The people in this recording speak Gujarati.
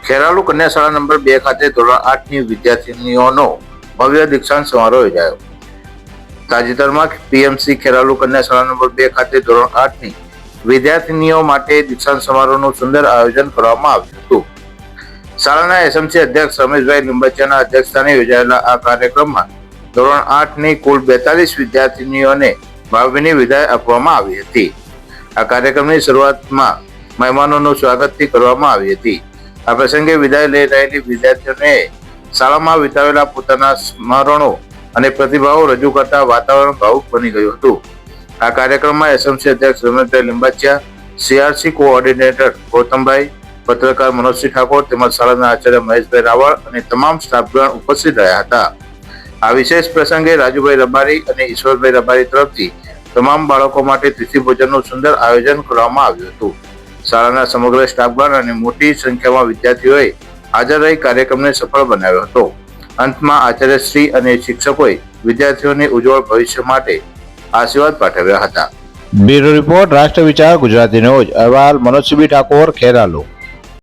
ખેરાલુ કન્યા શાળા નંબર 2 ખાતે ધોરણ 8ની વિદ્યાર્થીનીઓનો ભવ્ય દીક્ષાંત સમારોહ યોજાયો. તાજેતરમાં પીએમસી ખેરાલુ કન્યા શાળા નંબર 2 ખાતે ધોરણ 8ની વિદ્યાર્થીનીઓ માટે દીક્ષાંત સમારોહનું સુંદર આયોજન કરવામાં આવ્યું હતું. શાળાના એસએમસી અધ્યક્ષ રમેશભાઈ લીંબચિયાના અધ્યક્ષસ્થાને યોજાયેલા આ કાર્યક્રમમાં ધોરણ 8ની કુલ 42 વિદ્યાર્થીનીઓને ભાવભીની વિદાય આપવામાં આવી હતી. આ કાર્યક્રમની શરૂઆતમાં મહેમાનોનું સ્વાગતથી કરવામાં આવી હતી. આ પ્રસંગે વિદાય લઈ રહેલી વિદ્યાર્થીઓને શાળામાં વિતાવેલા પોતાના સ્મરણો અને પ્રતિભાવો રજૂ કરતા વાતાવરણ ભાવુક બની ગયું હતું. આ કાર્યક્રમમાં એસએમસી અધ્યક્ષ રમેશભાઈ લીંબચિયા, સીઆરસી કોઓર્ડિનેટર ગૌતમભાઈ, પત્રકાર મનોજસિંહ ઠાકોર તેમજ શાળાના આચાર્ય મહેશભાઈ રાવળ અને તમામ સ્ટાફગણ ઉપસ્થિત રહ્યા હતા. આ વિશેષ પ્રસંગે રાજુભાઈ રબારી અને ઈશ્વરભાઈ રબારી તરફથી તમામ બાળકો માટે તિથિ ભોજનનું સુંદર આયોજન કરવામાં આવ્યું હતું. શાળાના સમગ્ર સ્ટાફગણ અને મોટી સંખ્યામાં વિદ્યાર્થીઓએ હાજર રહી કાર્યક્રમને સફળ બનાવ્યો હતો. અંતમાં આચાર્યશ્રી અને શિક્ષકોએ વિદ્યાર્થીઓને ઉજ્જવળ ભવિષ્ય માટે આશીર્વાદ પાઠવ્યા હતા. બ્યુરો રિપોર્ટ, રાષ્ટ્ર વિચાર ગુજરાતી ન્યૂઝ. અહેવાલ મનોજસિંહ ઠાકોર, ખેરાલુ.